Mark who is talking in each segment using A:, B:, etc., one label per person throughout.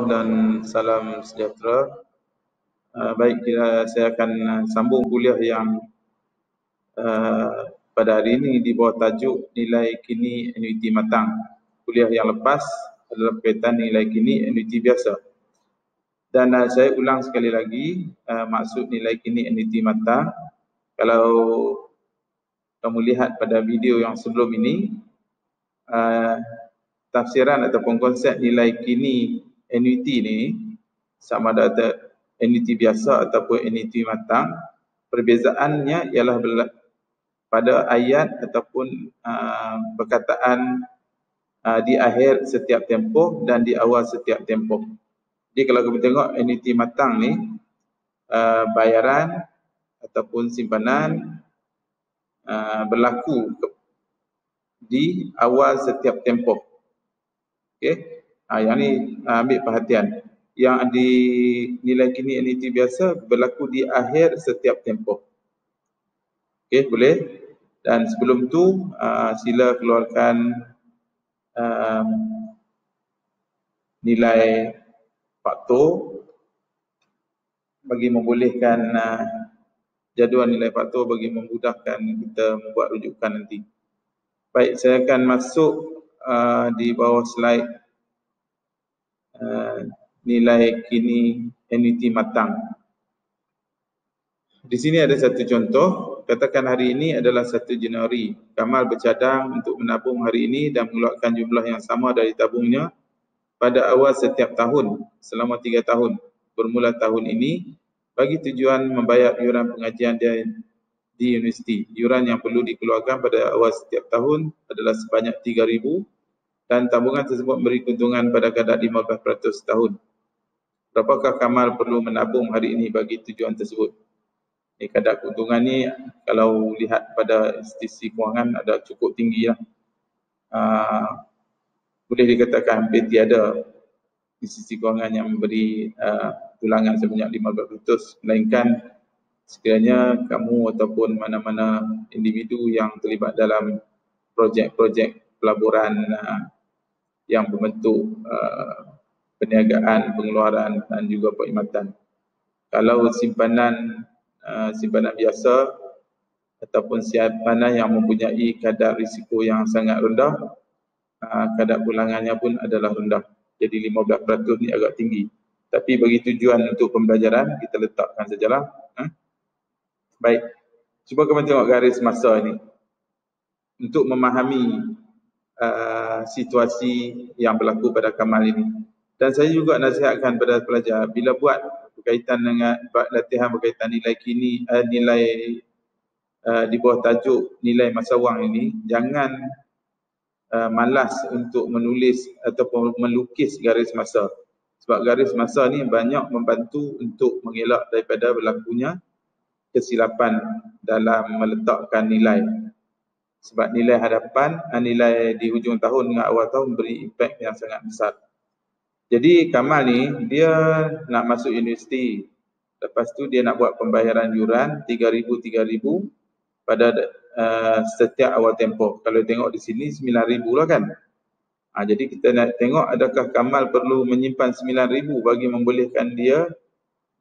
A: dan salam sejahtera. Baik, saya akan sambung kuliah yang pada hari ini di bawah tajuk nilai kini annuiti matang. Kuliah yang lepas adalah berkaitan nilai kini annuiti biasa. Dan saya ulang sekali lagi maksud nilai kini annuiti matang. Kalau kamu lihat pada video yang sebelum ini, tafsiran ataupun konsep nilai kini annuiti ni sama ada annuiti biasa ataupun annuiti matang, perbezaannya ialah pada ayat ataupun perkataan di akhir setiap tempoh dan di awal setiap tempoh. Jadi kalau kita tengok annuiti matang ni, bayaran ataupun simpanan berlaku di awal setiap tempoh. Okey, yang ni ambil perhatian. Yang di nilai kini annuiti biasa berlaku di akhir setiap tempoh. Okey, boleh. Dan sebelum tu sila keluarkan nilai faktor bagi membolehkan jadual nilai faktor bagi memudahkan kita membuat rujukan nanti. Baik, saya akan masuk di bawah slide nilai kini annuiti matang. Di sini ada satu contoh. Katakan hari ini adalah 1 Januari. Kamal bercadang untuk menabung hari ini dan mengeluarkan jumlah yang sama dari tabungnya pada awal setiap tahun selama 3 tahun. Bermula tahun ini bagi tujuan membayar iuran pengajian di universiti. Iuran yang perlu dikeluarkan pada awal setiap tahun adalah sebanyak 3,000 dan tabungan tersebut memberi keuntungan pada kadar 15% setahun. Berapakah Kamal perlu menabung hari ini bagi tujuan tersebut? Kadar keuntungan ni kalau lihat pada institusi kewangan ada cukup tinggi lah. Boleh dikatakan hampir tiada institusi kewangan yang memberi tulangan sebanyak 15%, melainkan sekiranya kamu ataupun mana-mana individu yang terlibat dalam projek-projek pelaburan yang berbentuk perniagaan, pengeluaran dan juga perkhidmatan. Kalau simpanan biasa ataupun simpanan yang mempunyai kadar risiko yang sangat rendah, kadar pulangannya pun adalah rendah. Jadi 15% ni agak tinggi. Tapi bagi tujuan untuk pembelajaran, kita letakkan sajalah. Baik, cuba kamu tengok garis masa ini. Untuk memahami situasi yang berlaku pada Kamal ini. Dan saya juga nasihatkan pada pelajar, bila buat berkaitan dengan latihan berkaitan nilai kini, nilai di bawah tajuk nilai masa wang ini, jangan malas untuk menulis ataupun melukis garis masa. Sebab garis masa ni banyak membantu untuk mengelak daripada berlakunya kesilapan dalam meletakkan nilai. Sebab nilai hadapan, nilai di hujung tahun dengan awal tahun beri impak yang sangat besar. Jadi Kamal ni, dia nak masuk universiti. Lepas tu dia nak buat pembayaran yuran 3,000 pada setiap awal tempoh. Kalau tengok di sini 9,000 lah kan. Jadi kita nak tengok adakah Kamal perlu menyimpan 9,000 bagi membolehkan dia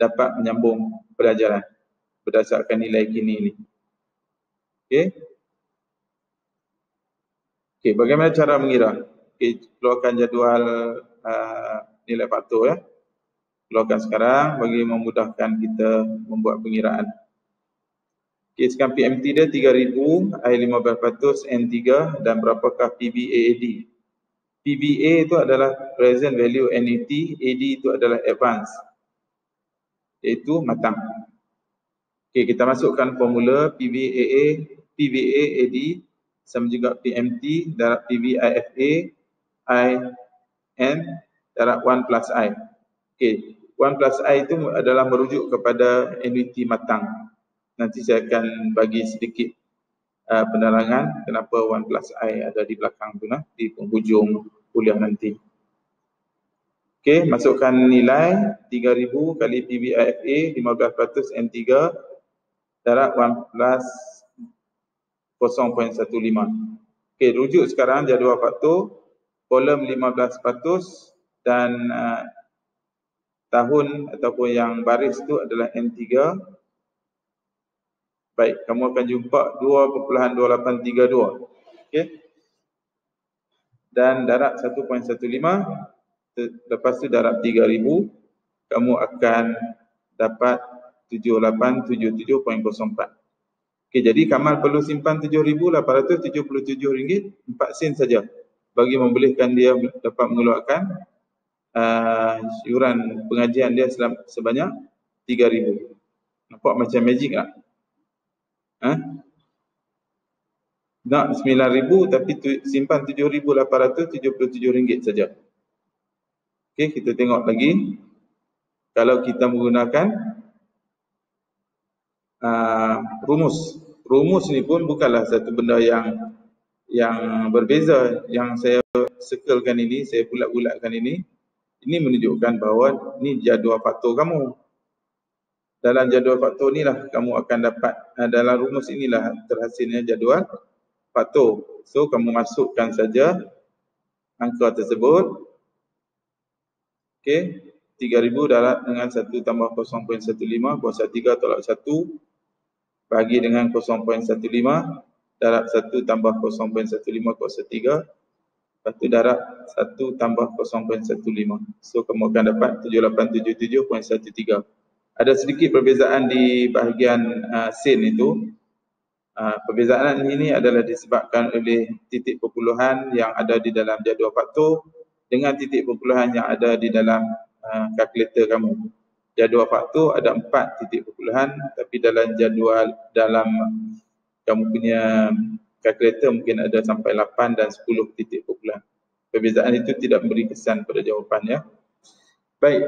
A: dapat menyambung pelajaran berdasarkan nilai kini ni. Okey. Okey, bagaimana cara mengira? Okey, keluarkan jadual nilai faktor ya. Keluarkan sekarang bagi memudahkan kita membuat pengiraan. Okey, sekarang PMT dia 3,000, I 15%, N3 dan berapakah PBAAD? PBA itu adalah present value annuity, AD itu adalah advance, iaitu matang. Okey, kita masukkan formula PBAAD sama juga PMT darab PBIFA IN darab 1 plus I. Okey, 1 plus I itu adalah merujuk kepada annuity matang. Nanti saya akan bagi sedikit penerangan kenapa 1 plus I ada di belakang tu di penghujung kuliah nanti. Okey, masukkan nilai 3,000 kali PBIFA 15% N3 darab 1 plus 0.15. Okey, rujuk sekarang jadual faktor kolom 15% dan tahun ataupun yang baris tu adalah N3. Baik, kamu akan jumpa 2.2832. Okey. Dan darab 1.15, lepas tu darab 3000, kamu akan dapat 7877.04. Okey, jadi Kamal perlu simpan RM7,877.4 saja bagi membolehkan dia dapat mengeluarkan yuran pengajian dia sebanyak 3,000. Nampak macam magic tak? Nak 9,000 tapi simpan RM7,877 saja. Okey, kita tengok lagi. Kalau kita menggunakan rumus. Rumus ni pun bukanlah satu benda yang berbeza. Yang saya circlekan ini, saya bulat-bulatkan ini menunjukkan bahawa ni jadual faktor kamu. Dalam jadual faktor inilah kamu akan dapat, dalam rumus inilah terhasilnya jadual faktor. So kamu masukkan saja angka tersebut. Okey, 3,000 darab dengan 1 tambah 0.15 kuasa 3 tolak 1 bagi dengan 0.15 darab 1 tambah 0.15 kuasa 3, lepas tu darab 1 tambah 0.15. So kamu akan dapat 7877.13. Ada sedikit perbezaan di bahagian sen itu. Perbezaan ini adalah disebabkan oleh titik perpuluhan yang ada di dalam jadual faktor dengan titik perpuluhan yang ada di dalam kalkulator kamu. Jadual faktor ada 4 titik perpuluhan, tapi dalam kamu punya kalkulator mungkin ada sampai 8 dan 10 titik perpuluhan. Perbezaan itu tidak memberi kesan pada jawapannya. Baik,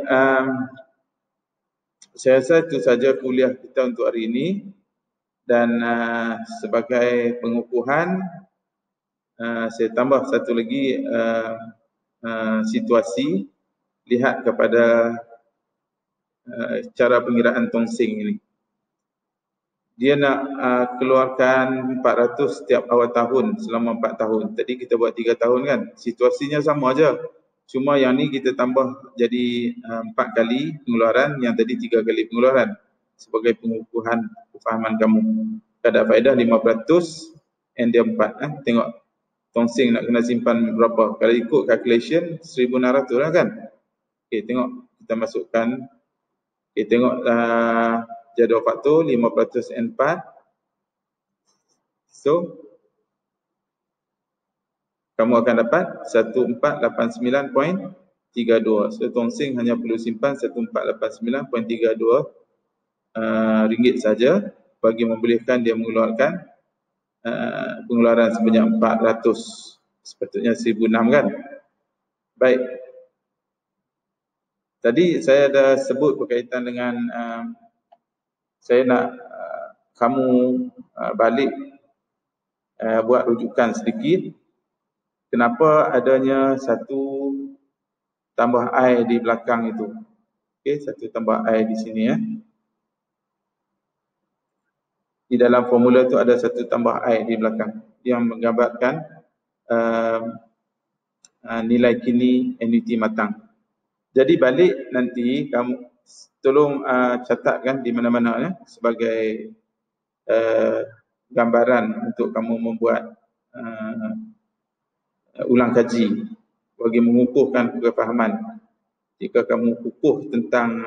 A: saya rasa itu saja kuliah kita untuk hari ini. Dan sebagai pengukuhan, saya tambah satu lagi situasi. Lihat kepada cara pengiraan tongsing ini. Dia nak keluarkan 400 setiap awal tahun selama 4 tahun. Tadi kita buat 3 tahun kan. Situasinya sama aja. Cuma yang ni kita tambah jadi 4 kali pengeluaran, yang tadi 3 kali pengeluaran. Sebagai pengukuhan kefahaman kamu. Kadar faedah 5%, N dia 4. Tengok tongsing nak kena simpan berapa. Kalau ikut calculation 1,600 lah kan. Okey, tengok kita masukkan. Okey, tengok jadual faktor 5% N4. So kamu akan dapat 1489.32. So tongsing hanya perlu simpan 1489.32 ringgit saja bagi membolehkan dia mengeluarkan pengeluaran sebanyak 400. Sepatutnya 1,006 kan. Baik. Tadi saya ada sebut berkaitan dengan saya nak kamu balik buat rujukan sedikit. Kenapa adanya satu tambah I di belakang itu? Okey, satu tambah I di sini ya. Di dalam formula itu ada satu tambah I di belakang yang menggambarkan nilai kini annuity matang. Jadi balik nanti kamu tolong catatkan di mana-mana ya, sebagai gambaran untuk kamu membuat ulang kaji bagi mengukuhkan kefahaman. Jika kamu kukuh tentang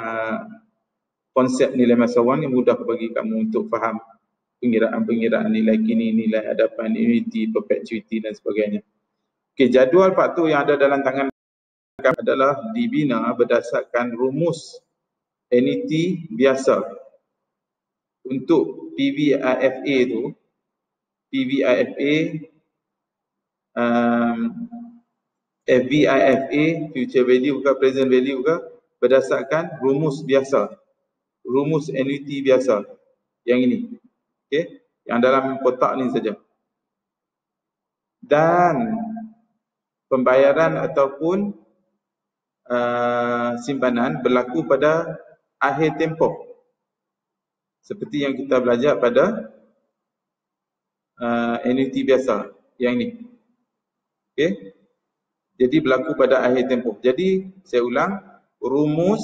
A: konsep nilai masa wang, yang mudah bagi kamu untuk faham pengiraan nilai kini, nilai hadapan, annuity, perpetuity dan sebagainya. Okey, jadual faktor yang ada dalam tangan adalah dibina berdasarkan rumus annuity biasa. Untuk PVIFA tu, FVIFA, future value ke present value ke, berdasarkan rumus biasa. Rumus annuity biasa. Yang ini. Okey, yang dalam kotak ni saja. Dan pembayaran ataupun simpanan berlaku pada akhir tempoh. Seperti yang kita belajar pada annuity biasa. Yang ini. Okey. Jadi berlaku pada akhir tempoh. Jadi saya ulang, rumus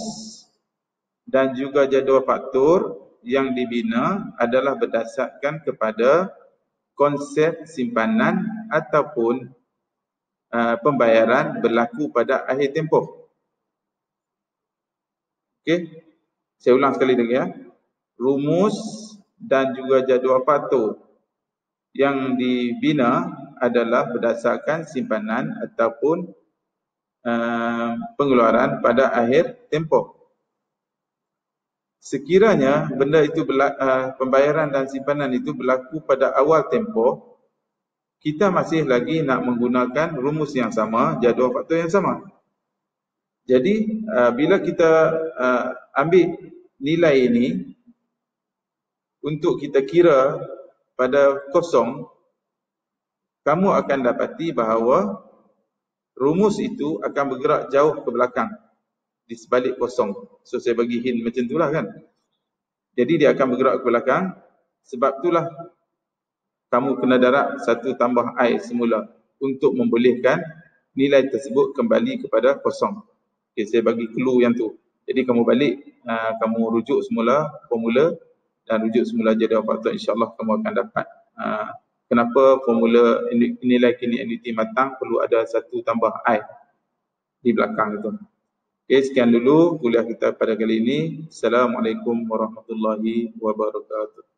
A: dan juga jadual faktur yang dibina adalah berdasarkan kepada konsep simpanan ataupun pembayaran berlaku pada akhir tempoh. Okey, saya ulang sekali lagi ya. Rumus dan juga jadual faktur yang dibina adalah berdasarkan simpanan ataupun pengeluaran pada akhir tempoh. Sekiranya benda itu pembayaran dan simpanan itu berlaku pada awal tempoh, kita masih lagi nak menggunakan rumus yang sama, jadual faktur yang sama. Jadi bila kita ambil nilai ini untuk kita kira pada kosong, kamu akan dapati bahawa rumus itu akan bergerak jauh ke belakang di sebalik kosong. So saya bagi hint macam itulah kan. Jadi dia akan bergerak ke belakang. Sebab itulah kamu kena darab 1 tambah I semula untuk membolehkan nilai tersebut kembali kepada kosong. Okay, saya bagi clue yang tu. Jadi kamu balik, kamu rujuk semula formula dan rujuk semula jadual faktur, insya-Allah kamu akan dapat kenapa formula nilai kini annuity matang perlu ada 1 tambah I di belakang itu. Okay, sekian dulu kuliah kita pada kali ini. Assalamualaikum warahmatullahi wabarakatuh.